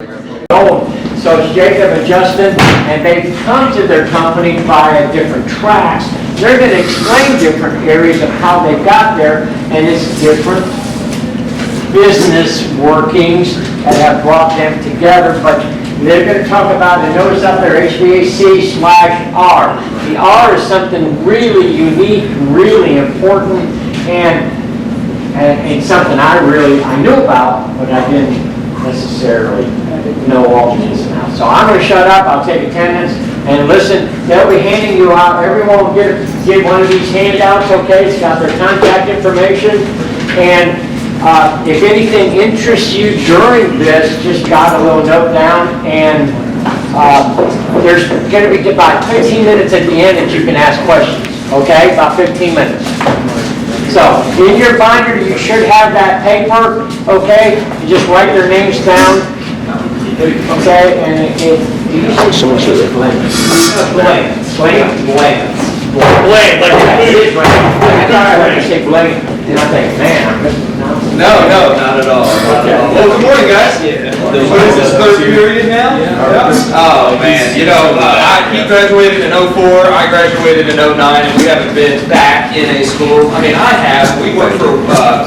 So it's Jacob and Justin, and they've come to their company via different tracks. They're going to explain different areas of how they got there, and it's different business workings that have brought them together. But they're going to talk about, and notice up there, HVAC/R. The R is something really unique, really important, and something I knew about, but I didn't necessarily know all the ins and outs. So I'm going to shut up. I'll take attendance and listen. They'll be handing you out. Everyone will get one of these handouts, okay? It's got their contact information. And if anything interests you during this, just jot a little note down. And there's going to be about 15 minutes at the end that you can ask questions, okay? About 15 minutes. So, in your binder, you should have that paper, okay? You just write their names down, okay? And someone says it. Bland, like I say Bland, and I think, man, No, not at all. Well, good morning, guys. What is this, third period now? Oh, man. You know, he graduated in 04, I graduated in 09, and we haven't been back in a school. I mean, I have. We went for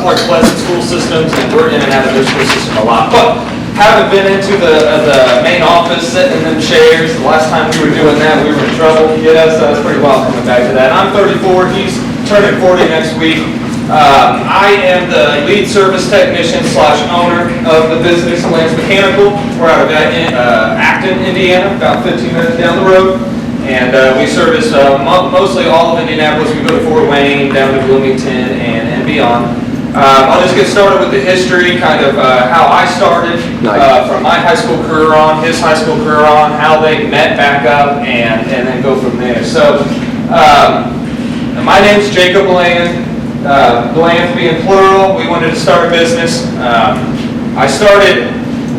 Clark Pleasant school systems, and we're in and out of their school system a lot. But haven't been into the main office, sitting in them chairs. The last time we were doing that, we were in trouble. Yeah, so that's pretty wild coming back to that. I'm 34. He's turning 40 next week. I am the lead service technician / owner of the business, Lance Mechanical. We're out of Acton, Indiana, about 15 minutes down the road. And we service mostly all of Indianapolis. We go to Fort Wayne, down to Bloomington, and beyond. I'll just get started with the history, kind of how I started from my high school career on, his high school career on, how they met back up, and then go from there. So, my name's Jacob Bland. Bland being plural, we wanted to start a business. I started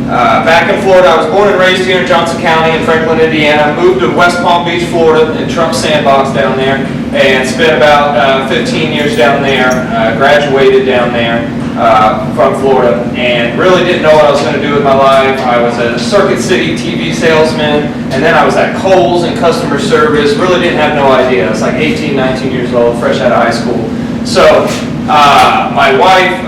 back in Florida. I was born and raised here in Johnson County in Franklin, Indiana. Moved to West Palm Beach, Florida, in Trump Sandbox down there, and spent about 15 years down there. Graduated down there from Florida, and really didn't know what I was going to do with my life. I was a Circuit City TV salesman, and then I was at Kohl's in customer service. Really didn't have no idea. I was like 18, 19 years old, fresh out of high school. So, my wife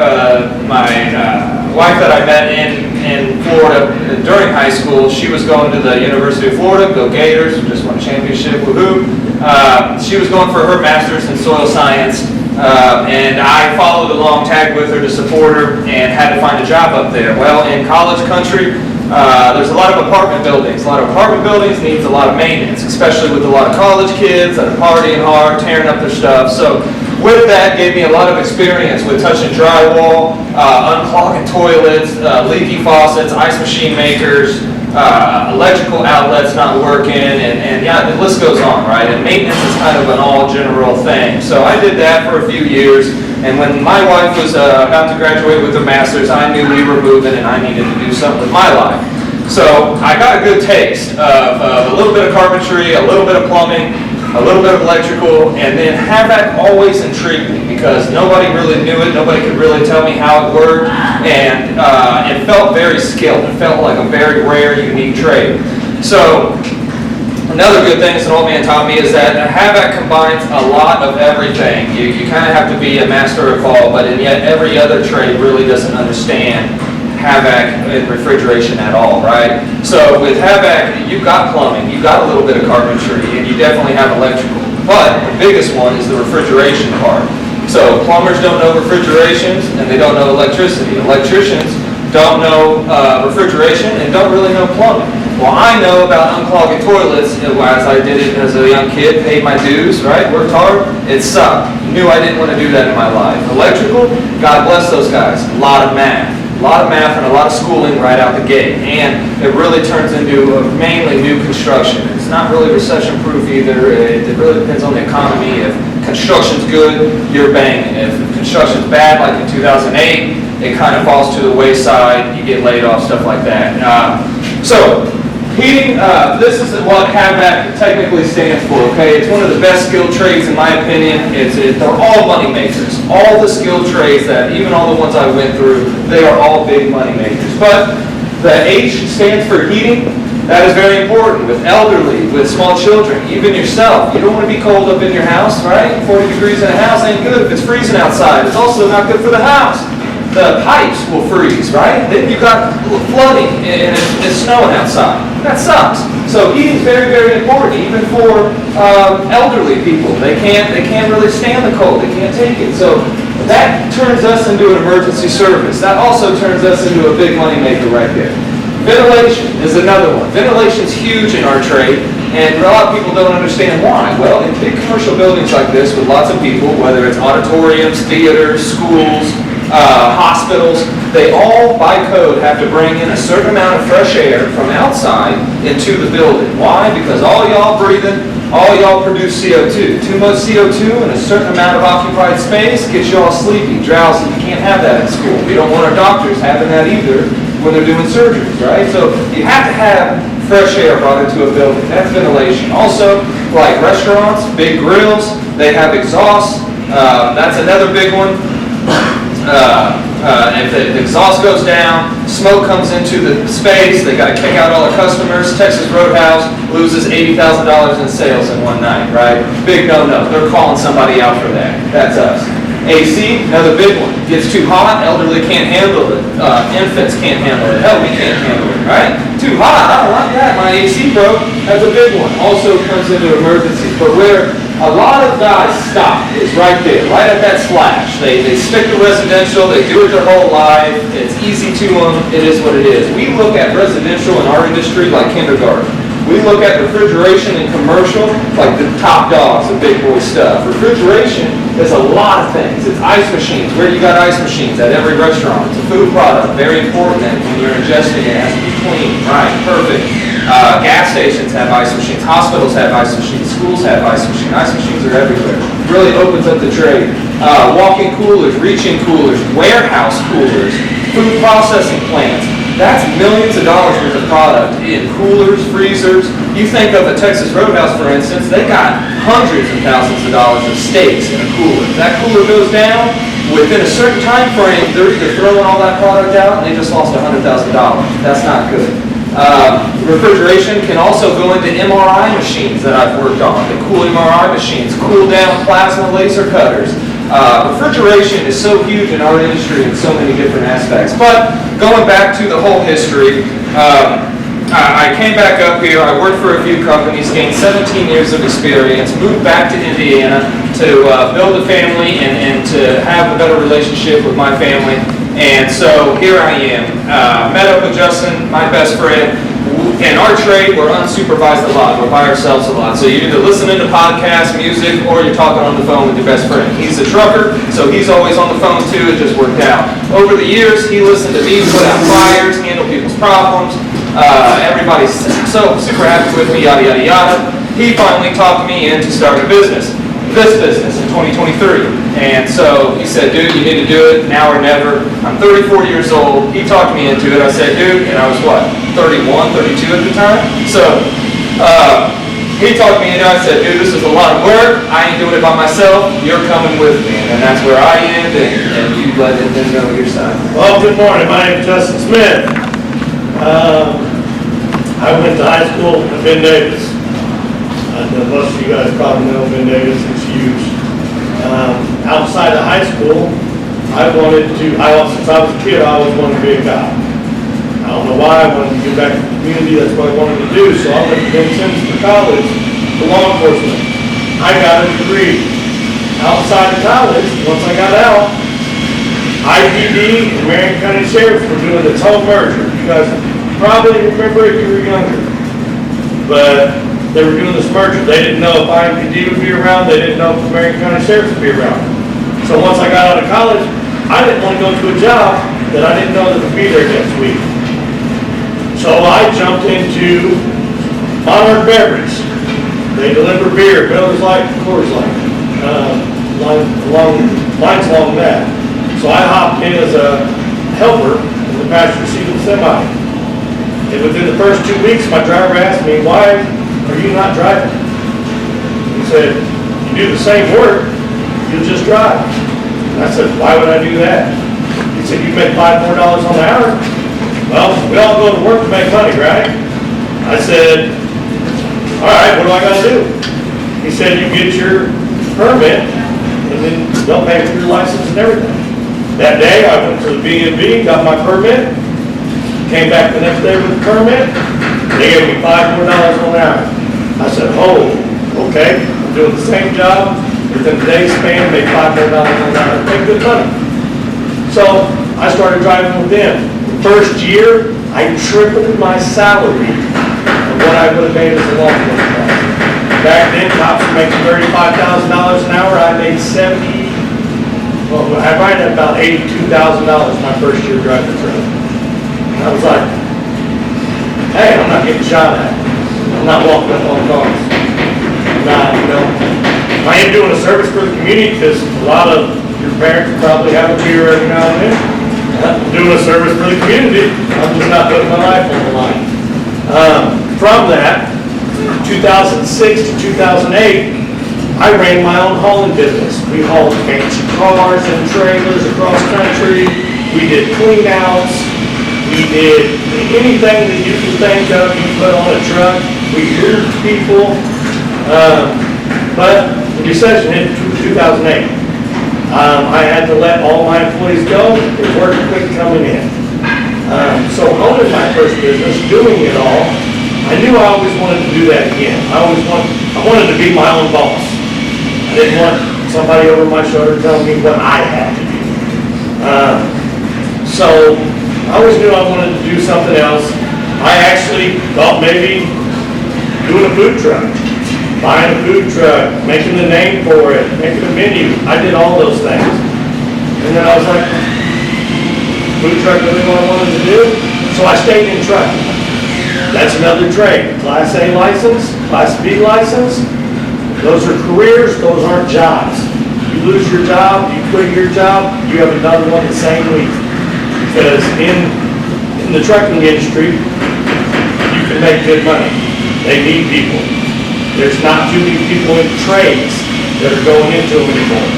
that I met in Florida during high school, she was going to the University of Florida, go Gators, just won a championship, woohoo. She was going for her master's in soil science, and I followed along, tagged with her to support her, and had to find a job up there. Well, in college country, there's a lot of apartment buildings. A lot of apartment buildings needs a lot of maintenance, especially with a lot of college kids that are partying hard, tearing up their stuff. So, with that, gave me a lot of experience with touching drywall, unclogging toilets, leaky faucets, ice machine makers, electrical outlets not working, and yeah, the list goes on, right? And maintenance is kind of an all general thing. So I did that for a few years, and when my wife was about to graduate with her master's, I knew we were moving and I needed to do something with my life. So I got a good taste of a little bit of carpentry, a little bit of plumbing, a little bit of electrical, and then HVAC always intrigued me because nobody really knew it, nobody could really tell me how it worked, and it felt very skilled. It felt like a very rare, unique trade. So, another good thing that an old man taught me is that HVAC combines a lot of everything. You kind of have to be a master of all, but and yet every other trade really doesn't understand HVAC and refrigeration at all, right? So with HVAC, you've got plumbing, you've got a little bit of carpentry, and you definitely have electrical. But the biggest one is the refrigeration part. So plumbers don't know refrigerations, and they don't know electricity. Electricians don't know refrigeration and don't really know plumbing. Well, I know about unclogging toilets as I did it as a young kid, paid my dues, right? Worked hard. It sucked. Knew I didn't want to do that in my life. Electrical, God bless those guys. A lot of math. A lot of math and a lot of schooling right out the gate, and it really turns into mainly new construction. It's not really recession-proof either. It really depends on the economy. If construction's good, you're banging. If construction's bad, like in 2008, it kind of falls to the wayside. You get laid off, stuff like that. So, heating. This is what HVAC technically stands for. Okay, it's one of the best skilled trades in my opinion. They're all money makers. All the skilled trades that, even all the ones I went through, they are all big money makers. But The H stands for heating. That is very important with elderly, with small children, even yourself. You don't want to be cold up in your house, right? 40 degrees in a house ain't good if it's freezing outside. It's also not good for the house. The pipes will freeze, right? Then you've got flooding and it's snowing outside. That sucks. So heating is very, very important, even for elderly people. They can't really stand the cold. They can't take it. So that turns us into an emergency service. That also turns us into a big money maker right there. Ventilation is another one. Ventilation is huge in our trade, and a lot of people don't understand why. Well, in big commercial buildings like this with lots of people, whether it's auditoriums, theaters, schools, hospitals, they all, by code, have to bring in a certain amount of fresh air from outside into the building. Why? Because all y'all breathing, all y'all produce CO2. Too much CO2 in a certain amount of occupied space gets y'all sleepy, drowsy. You can't have that in school. We don't want our doctors having that either when they're doing surgeries, right? So you have to have fresh air brought into a building. That's ventilation. Also, like restaurants, big grills, they have exhaust. That's another big one. If the exhaust goes down, smoke comes into the space, they got to kick out all the customers. Texas Roadhouse loses $80,000 in sales in one night, right? Big no-no. They're calling somebody out for that. That's us. AC, another big one. Gets too hot, elderly can't handle it. Infants can't handle it. Hell, we can't handle it, right? Too hot, I don't like that. My AC broke. That's a big one. Also comes into emergencies. But where a lot of guys stop is right there, right at that slash. They stick to residential, they do it their whole life, it's easy to them, it is what it is. We look at residential in our industry like kindergarten. We look at refrigeration and commercial like the top dogs, the big boy stuff. Refrigeration is a lot of things. It's ice machines. Where you got ice machines? At every restaurant. It's a food product, very important, and when you're ingesting it, it has to be clean, right, perfect. Gas stations have ice machines, hospitals have ice machines, schools have ice machines. Ice machines are everywhere. It really opens up the trade. Walk-in coolers, reach-in coolers, warehouse coolers, food processing plants. That's millions of dollars worth of product in coolers, freezers. You think of a Texas Roadhouse, for instance, they got hundreds of thousands of dollars of steaks in a cooler. If that cooler goes down, within a certain time frame, they're either throwing all that product out and they just lost $100,000. That's not good. Refrigeration can also go into MRI machines that I've worked on. The cool MRI machines, cool down plasma laser cutters. Refrigeration is so huge in our industry in so many different aspects. But going back to the whole history, I came back up here, I worked for a few companies, gained 17 years of experience, moved back to Indiana to build a family and to have a better relationship with my family. And so here I am, met up with Justin, my best friend. In our trade, we're unsupervised a lot. We're by ourselves a lot. So you're either listening to podcasts, music, or you're talking on the phone with your best friend. He's a trucker, so he's always on the phone too. It just worked out. Over the years, he listened to me put out fires, handle people's problems. Everybody's so super happy with me, yada, yada, yada. He finally talked me into starting a business. This business in 2023. And so he said, dude, you need to do it now or never. I'm 34 years old. He talked me into it. I said, dude, and I was what, 31, 32 at the time? So he talked me into it. I said, dude, this is a lot of work. I ain't doing it by myself. You're coming with me. And that's where I am, and you let them know your side. Well, good morning. My name is Justin Smith. I went to high school at Ben Davis. Most of you guys probably know Ben Davis. It's huge. Outside of high school, since I was a kid, I always wanted to be a cop. I don't know why. I wanted to give back to the community. That's what I wanted to do. So I went to Vincennes for college for law enforcement. I got a degree. Outside of college, once I got out, IPD and Marion County Sheriff's were doing this whole merger. You guys probably remember it, you were younger. But they were doing this merger. They didn't know if IMPD would be around. They didn't know if the Marion County Sheriff's would be around. So once I got out of college, I didn't want to go to a job that I didn't know that would be there next week. So I jumped into Monarch Beverage. They deliver beer, Miller Lite, Coors Light. Lines along that. So I hopped in as a helper in the passenger seat of the semi. And within the first 2 weeks, my driver asked me, why are you not driving? He said, you do the same work, you'll just drive. And I said, why would I do that? He said, you make $5 more on the hour. well, we all go to work to make money, right? I said, all right, what do I gotta do? He said, you get your permit, and then they'll pay for your license and everything. That day, I went to the B&B, got my permit, came back the next day with the permit, they gave me $5 more an hour. I said, oh, okay, I'm doing the same job, within a day's span, make $5 more an hour, make good money. So, I started driving with them. First year, I tripled my salary of what I would have made as a law enforcement officer. Back then, cops were making $35,000 an hour, I made I might have about $82,000 my first year driving the truck. And I was like, hey, I'm not getting shot at. I'm not walking up on cars. I'm not, I am doing a service for the community because a lot of your parents probably have a beer every now and then. I'm doing a service for the community. I'm just not putting my life on the line. From that, 2006 to 2008, I ran my own hauling business. We hauled fancy cars and trailers across country. We did clean outs. We did anything that you can think of, you put on a truck. We moved people. But the recession hit in 2008. I had to let all my employees go. The work quit coming in. So owning my first business, doing it all, I knew I always wanted to do that again. I wanted to be my own boss. I didn't want somebody over my shoulder telling me what I had to do. So I always knew I wanted to do something else. I actually thought maybe doing a food truck. Buying a food truck, making the name for it, making a menu. I did all those things. And then I was like, food truck really what I wanted to do? So I stayed in trucking. That's another trade. Class A license, Class B license. Those are careers, those aren't jobs. You lose your job, you quit your job, you have another one the same week. Because in the trucking industry, you can make good money. They need people. There's not too many people in trades that are going into them anymore.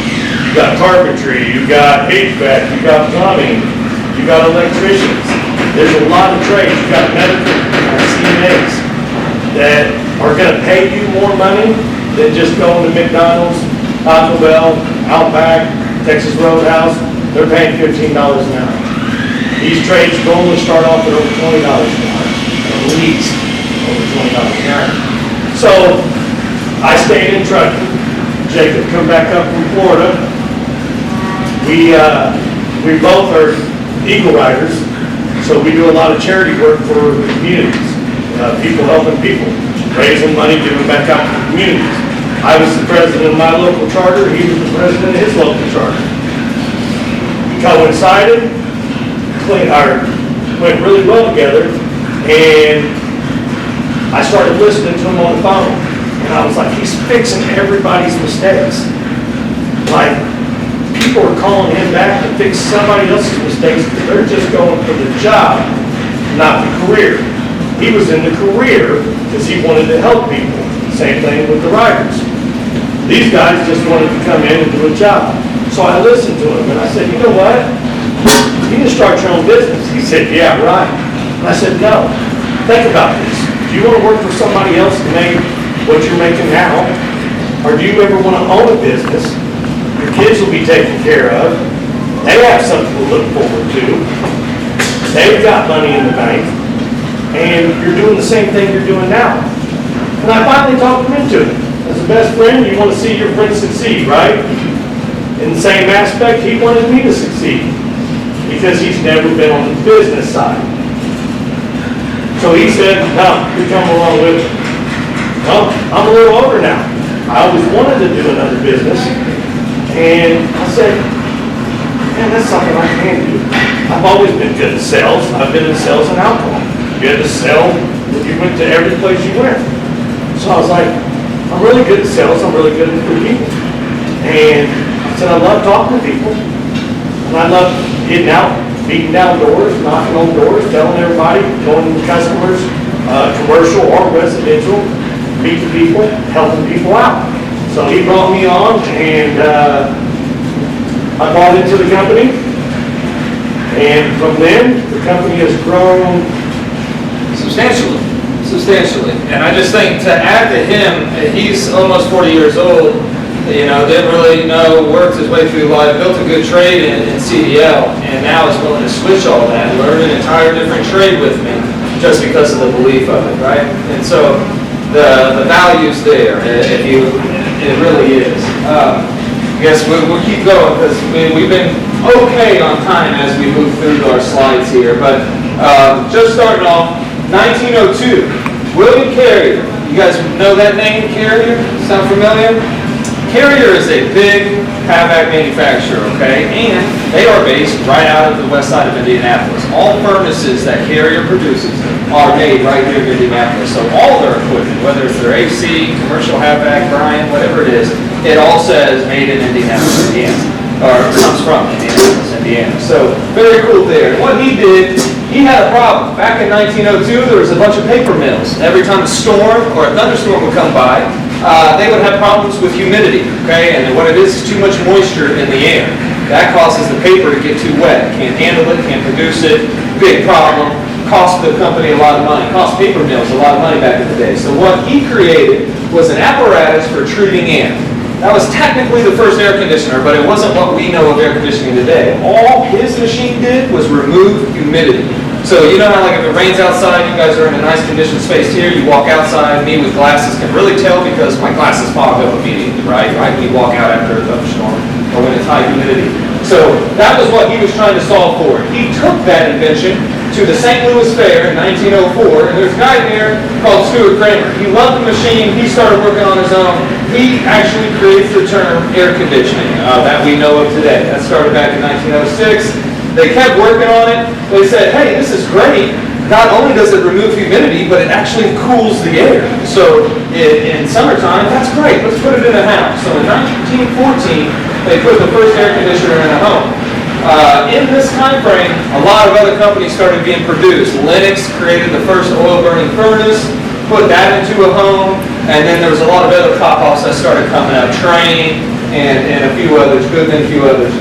You got carpentry, you got HVAC, you got plumbing, you got electricians. There's a lot of trades. You got medical CNAs that are going to pay you more money than just going to McDonald's, Taco Bell, Outback, Texas Roadhouse. They're paying $15 an hour. These trades normally start off at over $20 an hour, at least over $20 an hour. So I stayed in trucking. Jacob come back up from Florida. We both are Eagle Riders, so we do a lot of charity work for the communities. People helping people, raising money, giving back out to the communities. I was the president of my local charter. He was the president of his local charter. We coincided, went really well together, and I started listening to him on the phone, and I was like, he's fixing everybody's mistakes. Like, people are calling him back to fix somebody else's mistakes because they're just going for the job, not the career. He was in the career because he wanted to help people. Same thing with the riders. These guys just wanted to come in and do a job. So I listened to him, and I said, you know what? You can start your own business. He said, yeah, right. And I said, no. Think about this. Do you want to work for somebody else to make what you're making now? Or do you ever want to own a business? Your kids will be taken care of. They have something to look forward to. They've got money in the bank. And you're doing the same thing you're doing now. And I finally talked him into it. As a best friend, you want to see your friend succeed, right? In the same aspect, he wanted me to succeed because he's never been on the business side. So he said, no, you come along with me. Well, I'm a little older now. I always wanted to do another business. And I said, man, that's something I can do. I've always been good at sales. I've been in sales and alcohol. You had to sell if you went to every place you went. So I was like, I'm really good at sales. I'm really good with people. And I said, I love talking to people. And I love getting out, beating down doors, knocking on doors, telling everybody, going to customers, commercial or residential, meeting people, helping people out. So he brought me on, and I bought into the company. And from then, the company has grown. Substantially. And I just think to add to him, he's almost 40 years old, didn't really know, worked his way through life, built a good trade in CDL, and now is willing to switch all that, learn an entire different trade with me, just because of the belief of it, right? And so the value's there, it really is. I guess we'll keep going, because we've been okay on time as we move through our slides here, but just starting off, 1902, William Carrier. You guys know that name, Carrier? Sound familiar? Carrier is a big HVAC manufacturer, okay? And they are based right out of the west side of Indianapolis. All furnaces that Carrier produces are made right here in Indianapolis. So all their equipment, whether it's their AC, commercial HVAC, Bryant, whatever it is, it all says made in Indianapolis, Indiana. Or comes from Indianapolis, Indiana. So very cool there. And what he did, he had a problem. Back in 1902, there was a bunch of paper mills. Every time a storm or a thunderstorm would come by, they would have problems with humidity, okay? And what it is too much moisture in the air. That causes the paper to get too wet. Can't handle it, can't produce it. Big problem. Cost the company a lot of money. Cost paper mills a lot of money back in the day. So what he created was an apparatus for treating air. That was technically the first air conditioner, but it wasn't what we know of air conditioning today. All his machine did was remove humidity. So you know how like if it rains outside, you guys are in a nice conditioned space here, you walk outside, me with glasses can really tell because my glasses fog up immediately, right? When you walk out after a thunderstorm or when it's high humidity. So that was what he was trying to solve for. He took that invention to the St. Louis Fair in 1904, and there's a guy there called Stuart Kramer. He loved the machine, he started working on his own. He actually creates the term air conditioning that we know of today. That started back in 1906. They kept working on it. They said, hey, this is great. Not only does it remove humidity, but it actually cools the air. So in summertime, that's great. Let's put it in a house. So in 1914, they put the first air conditioner in a home. In this time frame, a lot of other companies started being produced. Lennox created the first oil-burning furnace, put that into a home, and then there was a lot of other cop-offs that started coming up, Train and a few others, Goodman, a few others.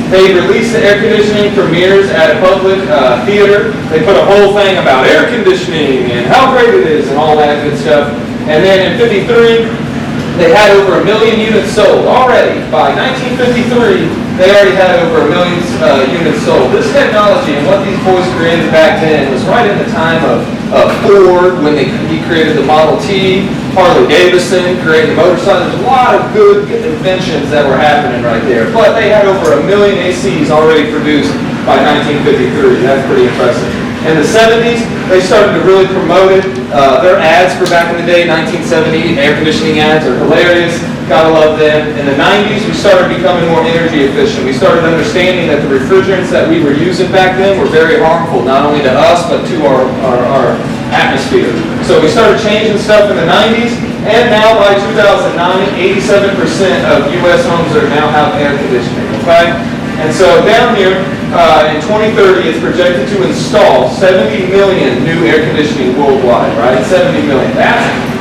They released the air conditioning premieres at a public theater. They put a whole thing about air conditioning and how great it is and all that good stuff. And then in 53, they had over 1 million units sold already. By 1953, they already had over 1 million units sold. This technology and what these boys created back then was right in the time of Ford, when he created the Model T, Harley Davidson created the motorcycle. There's a lot of good inventions that were happening right there. But they had over 1 million ACs already produced by 1953. That's pretty impressive. In the 70s, they started to really promote it. Their ads for back in the day, 1970, air conditioning ads are hilarious. Gotta love them. In the 90s, we started becoming more energy efficient. We started understanding that the refrigerants that we were using back then were very harmful, not only to us, but to our atmosphere. So we started changing stuff in the 90s, and now by 2009, 87% of U.S. homes are now have air conditioning, okay? And so down here, in 2030, it's projected to install 70 million new air conditioning worldwide, right? 70 million.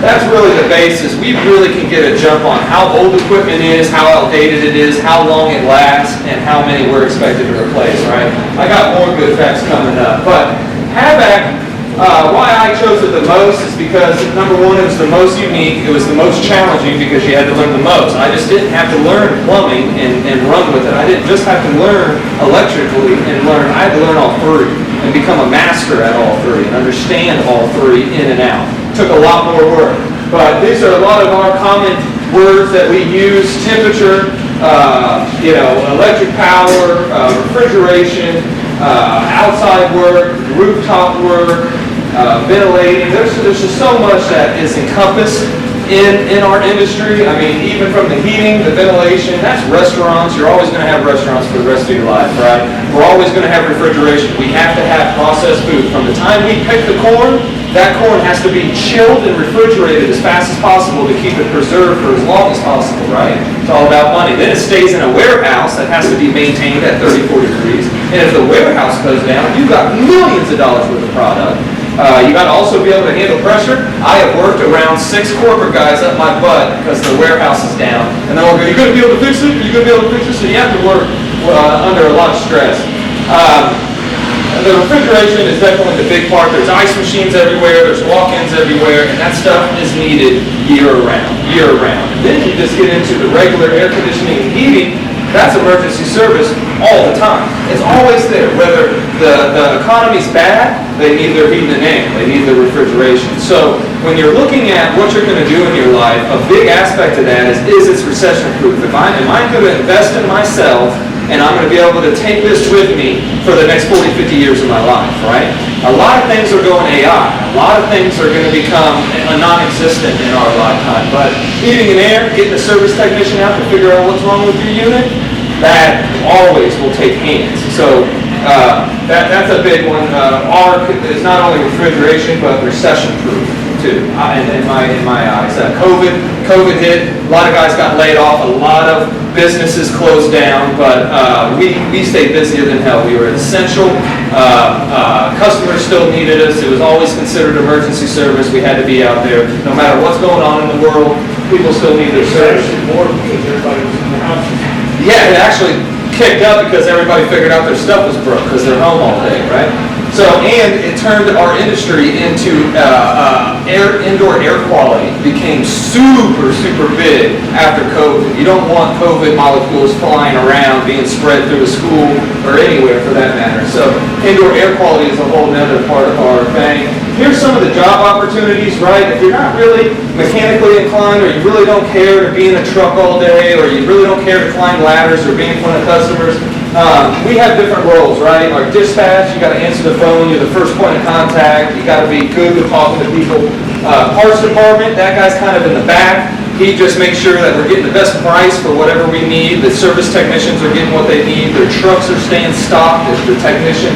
That's really the basis. We really can get a jump on how old equipment is, how outdated it is, how long it lasts, and how many we're expected to replace, right? I got more good facts coming up. But HVAC, why I chose it the most is because, number one, it was the most unique, it was the most challenging because you had to learn the most. I just didn't have to learn plumbing and run with it. I didn't just have to learn electrically I had to learn all three and become a master at all three and understand all three in and out. It took a lot more work. But these are a lot of our common words that we use: temperature, electric power, refrigeration, outside work, rooftop work, ventilating. There's just so much that is encompassed in our industry. I mean, even from the heating, the ventilation, that's restaurants. You're always going to have restaurants for the rest of your life, right? We're always going to have refrigeration. We have to have processed food. From the time we pick the corn, that corn has to be chilled and refrigerated as fast as possible to keep it preserved for as long as possible, right? It's all about money. Then it stays in a warehouse that has to be maintained at 30, 40 degrees. And if the warehouse goes down, you've got millions of dollars worth of product. You got to also be able to handle pressure. I have worked around 6 corporate guys up my butt because the warehouse is down. And they're all going, you're going to be able to fix it? You're going to be able to fix it? So you have to work under a lot of stress. The refrigeration is definitely the big part. There's ice machines everywhere, there's walk-ins everywhere, and that stuff is needed year-round, year-round. And then you just get into the regular air conditioning and heating. That's emergency service all the time. It's always there. Whether the economy's bad, they need their heating and air. They need their refrigeration. So when you're looking at what you're going to do in your life, a big aspect of that is it's recession-proof? Am I going to invest in myself, and I'm going to be able to take this with me for the next 40, 50 years of my life, right? A lot of things are going AI. A lot of things are going to become non-existent in our lifetime. But heating and air, getting a service technician out to figure out what's wrong with your unit, that always will take hands. So that's a big one. R is not only refrigeration, but recession-proof too, in my eyes. COVID hit, a lot of guys got laid off, a lot of businesses closed down, but we stayed busier than hell. We were essential. Customers still needed us. It was always considered emergency service. We had to be out there. No matter what's going on in the world, people still need their service. Actually, more because everybody was in the houses. Yeah, it actually kicked up because everybody figured out their stuff was broke because they're home all day, right? So, and it turned our industry into indoor air quality became super, super big after COVID. You don't want COVID molecules flying around, being spread through a school or anywhere for that matter. So indoor air quality is a whole other part of our thing. Here's some of the job opportunities, right? If you're not really mechanically inclined, or you really don't care to be in a truck all day, or you really don't care to climb ladders or be in front of customers, we have different roles, right? Like dispatch, you got to answer the phone, you're the first point of contact, you got to be good with talking to people. Parts department, that guy's kind of in the back. He just makes sure that we're getting the best price for whatever we need. The service technicians are getting what they need. Their trucks are staying stocked. If the technician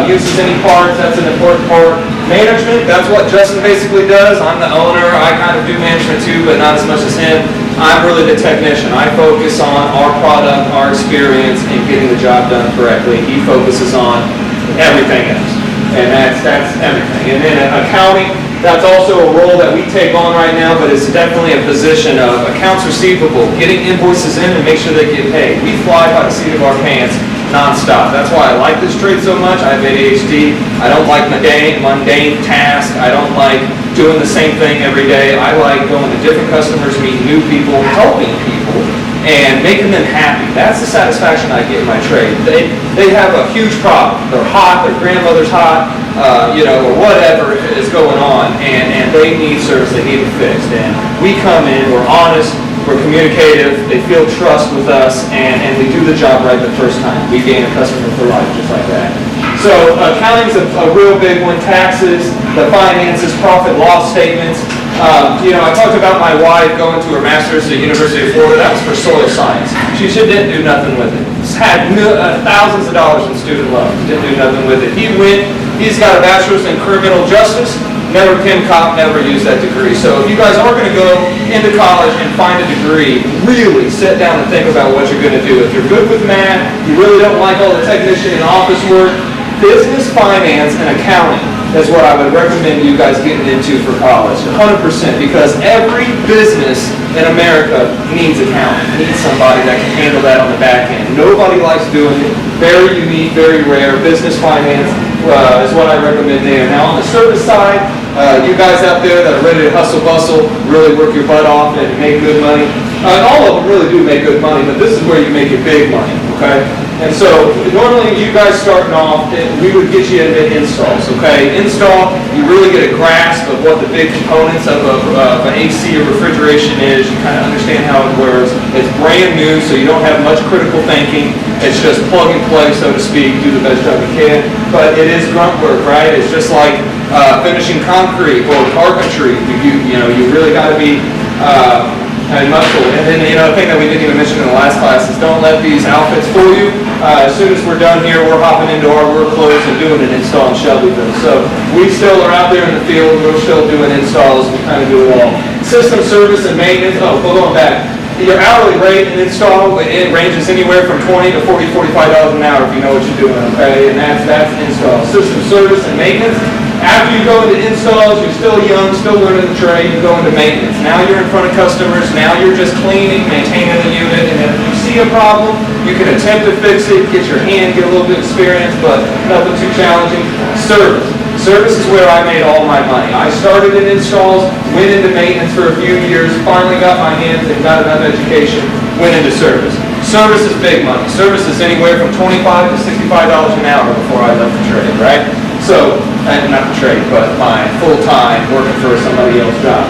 uses any parts, that's an important part. Management, that's what Justin basically does. I'm the owner. I kind of do management too, but not as much as him. I'm really the technician. I focus on our product, our experience, and getting the job done correctly. He focuses on everything else, and that's everything. And then accounting, that's also a role that we take on right now, but it's definitely a position of accounts receivable, getting invoices in and make sure they get paid. We fly by the seat of our pants nonstop. That's why I like this trade so much. I have ADHD. I don't like mundane tasks. I don't like doing the same thing every day. I like going to different customers, meeting new people, helping people, and making them happy. That's the satisfaction I get in my trade. They have a huge problem. They're hot, their grandmother's hot, or whatever is going on, and they need service, they need it fixed. And we come in, we're honest, we're communicative, they feel trust with us, and we do the job right the first time. We gain a customer for life, just like that. So accounting's a real big one. Taxes, the finances, profit loss statements. I talked about my wife going to her master's at the University of Florida. That was for soil science. She didn't do nothing with it. Had thousands of dollars in student loans. Didn't do nothing with it. He's got a bachelor's in criminal justice. Never became a cop, never used that degree. So if you guys are going to go into college and find a degree, really sit down and think about what you're going to do. If you're good with math, you really don't like all the technician and office work, business, finance, and accounting is what I would recommend you guys getting into for college, 100%, because every business in America needs accounting, needs somebody that can handle that on the back end. Nobody likes doing it. Very unique, very rare. Business, finance is what I recommend there. Now on the service side, you guys out there that are ready to hustle bustle, really work your butt off and make good money. All of them really do make good money, but this is where you make your big money, okay? And so normally you guys starting off, we would get you into installs, okay? Install, you really get a grasp of what the big components of an AC or refrigeration is. You kind of understand how it works. It's brand new, so you don't have much critical thinking. It's just plug and play, so to speak, do the best job you can. But it is grunt work, right? It's just like finishing concrete or carpentry. You really got to be muscle. And then the thing that we didn't even mention in the last class is don't let these outfits fool you. As soon as we're done here, we're hopping into our work clothes and doing an install in Shelbyville. So we still are out there in the field. We're still doing installs. We kind of do it all. System service and maintenance. Going back. Your hourly rate in install, it ranges anywhere from $20 to $40, $45 an hour if you know what you're doing, okay? And that's install. System service and maintenance. After you go into installs, you're still young, still learning the trade, you go into maintenance. Now you're in front of customers, now you're just cleaning, maintaining the unit, and if you see see a problem, you can attempt to fix it, get your hand, get a little bit of experience, but nothing too challenging. Service. Service is where I made all my money. I started in installs, went into maintenance for a few years, finally got my hands and got enough education, went into service. Service is big money. Service is anywhere from $25 to $65 an hour before I left the trade, right? So, not the trade, but my full-time working for somebody else's job.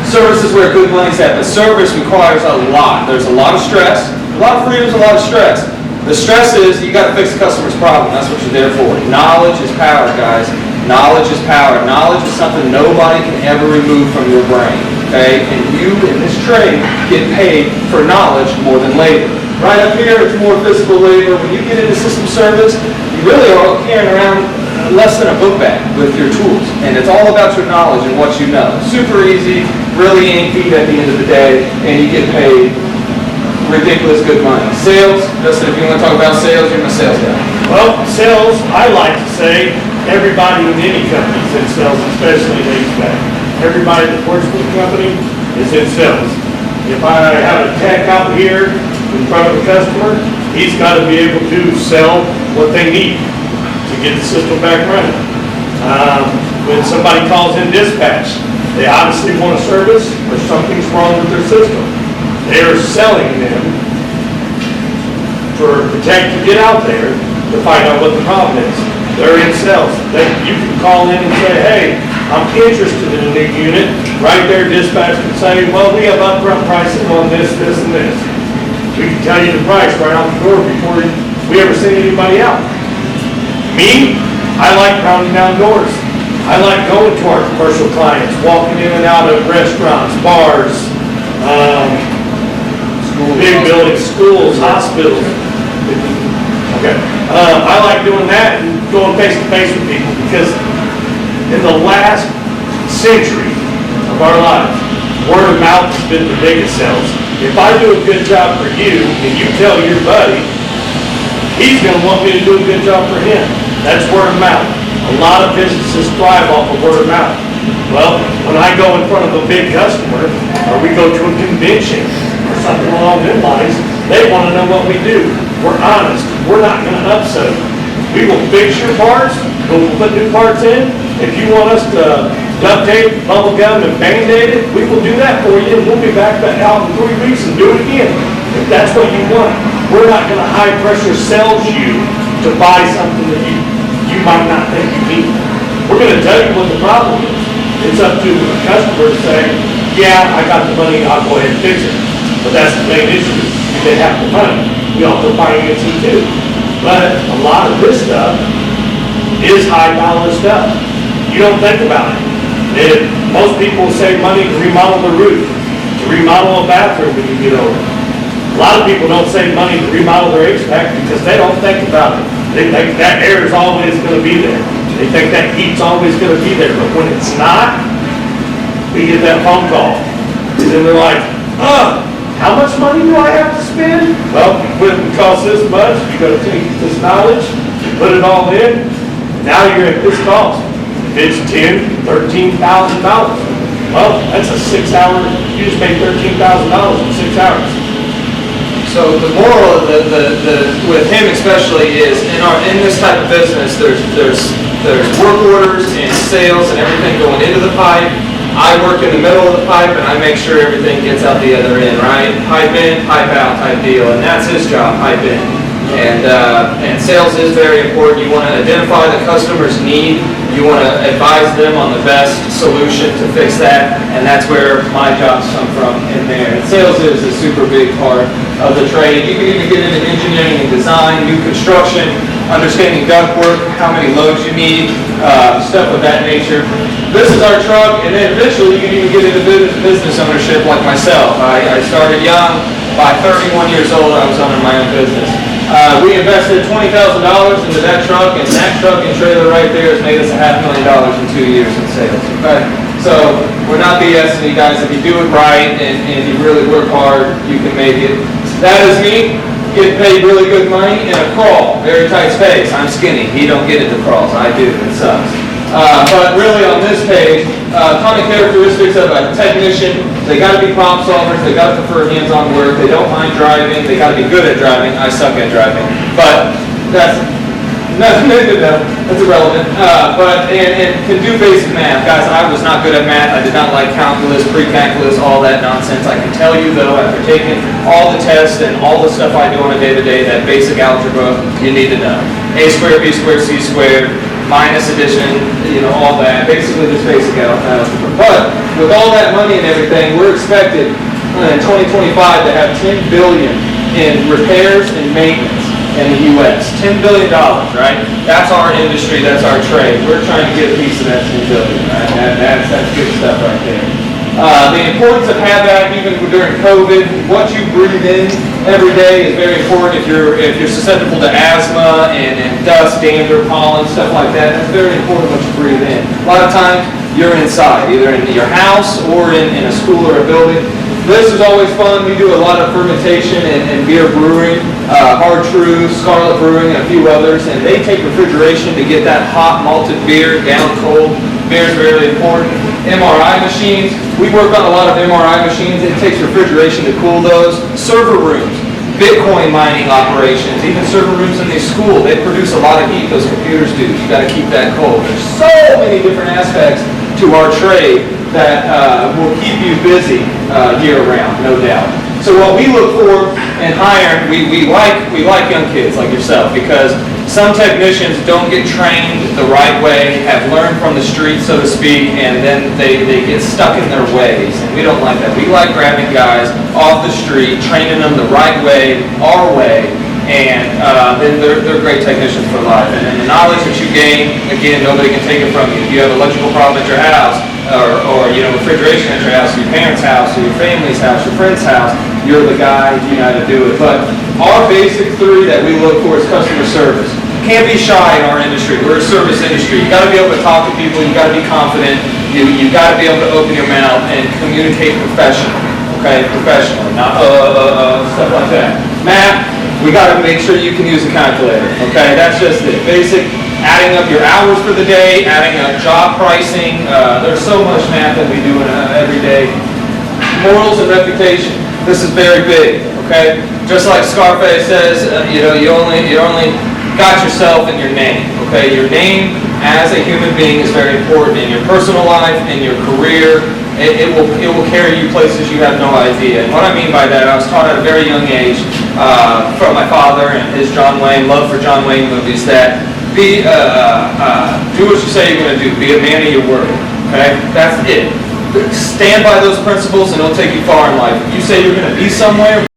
Service is where good money's at, but service requires a lot. There's a lot of stress, a lot of freedoms, a lot of stress. The stress is you got to fix the customer's problem. That's what you're there for. Knowledge is power, guys. Knowledge is power. Knowledge is something nobody can ever remove from your brain. Okay? And you in this trade get paid for knowledge more than labor. Right up here, it's more physical labor. When you get into system service, you really are carrying around less than a book bag with your tools. And it's all about your knowledge and what you know. Super easy, really ain't feed at the end of the day, and you get paid ridiculous good money. Sales, Justin, if you want to talk about sales, you're my sales guy. Well, sales, I like to say, everybody in any company is in sales, especially in HVAC. Everybody that works for the company is in sales. If I have a tech out here in front of a customer, he's got to be able to sell what they need to get the system back running. When somebody calls in dispatch, they obviously want a service or something's wrong with their system. They are selling them for the tech to get out there to find out what the problem is. They're in sales. You can call in and say, hey, I'm interested in a new unit. Right there, dispatch can say, well, we have upfront pricing on this, this, and this. We can tell you the price right out the door before we ever send anybody out. Me, I like pounding down doors. I like going to our commercial clients, walking in and out of restaurants, bars, big buildings, schools, hospitals. Okay. I like doing that and going face to face with people because in the last century of our lives, word of mouth has been the biggest sales. If I do a good job for you and you tell your buddy, he's going to want me to do a good job for him. That's word of mouth. A lot of businesses thrive off of word of mouth. Well, when I go in front of a big customer or we go to a convention or something along those lines, they want to know what we do. We're honest. We're not going to upset them. We will fix your parts. We'll put new parts in. If you want us to duct tape, bubble gum, and Band-Aid it, we will do that for you, and we'll be back out in 3 weeks and do it again. If that's what you want. We're not going to high pressure sell you to buy something that you might not think you need. We're going to tell you what the problem is. It's up to the customer to say, yeah, I got the money, I'll go ahead and fix it. But that's the main issue. They have the money. We also finance it too. But a lot of this stuff is high dollar stuff. You don't think about it. Most people save money to remodel the roof, to remodel a bathroom when you get older. A lot of people don't save money to remodel their HVAC because they don't think about it. They think that air is always going to be there. They think that heat's always going to be there. But when it's not, we get that phone call. And then they're like, how much money do I have to spend? Well, when it costs this much, you got to take this knowledge, put it all in. Now you're at this cost. If it's $10,000, $13,000, well, that's a 6 hour. You just made $13,000 in 6 hours. So the moral of with him especially is in this type of business, there's work orders and sales and everything going into the pipe. I work in the middle of the pipe and I make sure everything gets out the other end, right? Pipe in, pipe out type deal, and that's his job, pipe in. And sales is very important. You want to identify the customer's need. You want to advise them on the best solution to fix that, and that's where my jobs come from in there. And sales is a super big part of the trade. You can even get into engineering and design, new construction, understanding ductwork, how many loads you need, stuff of that nature. This is our truck, and then eventually you can even get into business ownership like myself. I started young. By 31 years old, I was owning my own business. We invested $20,000 into that truck, and that truck and trailer right there has made us $500,000 in 2 years in sales. Okay? So we're not BSing you guys. If you do it right and you really work hard, you can make it. That is me. Get paid really good money in a crawl, very tight space. I'm skinny. He don't get into crawls. I do. It sucks. But really on this page, common characteristics of a technician: they got to be problem solvers, they got to prefer hands-on work, they don't mind driving, they got to be good at driving. I suck at driving, but that's irrelevant. And can do basic math. Guys, I was not good at math. I did not like calculus, pre-calculus, all that nonsense. I can tell you though, after taking all the tests and all the stuff I do on a day-to-day, that basic algebra you need to know. A squared, B squared, C squared, minus addition, all that. Basically just basic algebra. But with all that money and everything, we're expected in 2025 to have $10 billion in repairs and maintenance in the U.S. $10 billion, right? That's our industry, that's our trade. We're trying to get a piece of that $10 billion, right? That's good stuff right there. The importance of HVAC, even during COVID, what you breathe in every day is very important. If you're susceptible to asthma and dust, dander, pollen, stuff like that, that's very important what you breathe in. A lot of times you're inside, either in your house or in a school or a building. This is always fun. We do a lot of fermentation and beer brewing, Hard Truth, Scarlet Brewing, and a few others, and they take refrigeration to get that hot malted beer down cold. Beer is really important. MRI machines. We work on a lot of MRI machines. It takes refrigeration to cool those. Server rooms, Bitcoin mining operations, even server rooms in the school. They produce a lot of heat, those computers do. You got to keep that cold. There's so many different aspects to our trade that will keep you busy year-round, no doubt. So what we look for in hiring, we like young kids like yourself, because some technicians don't get trained the right way, have learned from the street, so to speak, and then they get stuck in their ways. And we don't like that. We like grabbing guys off the street, training them the right way, our way, and then they're great technicians for life. And then the knowledge that you gain, again, nobody can take it from you. If you have an electrical problem at your house, or refrigeration at your house, your parents' house, or your family's house, your friend's house, you're the guy, you know how to do it. But our basic three that we look for is customer service. Can't be shy in our industry. We're a service industry. You got to be able to talk to people. You got to be confident. You got to be able to open your mouth and communicate professionally. Okay, professionally, not stuff like that. Math, we got to make sure you can use a calculator. Okay, that's just it. Basic. Adding up your hours for the day, adding up job pricing. There's so much math that we do every day. Morals and reputation. This is very big. Okay, just like Scarface says, you only got yourself and your name. Okay, your name as a human being is very important in your personal life, in your career. It will carry you places you have no idea. And what I mean by that, I was taught at a very young age from my father and his John Wayne love for John Wayne movies that. Do what you say you're going to do. Be a man of your word. Okay? That's it. Stand by those principles and it'll take you far in life. If you say you're going to be somewhere,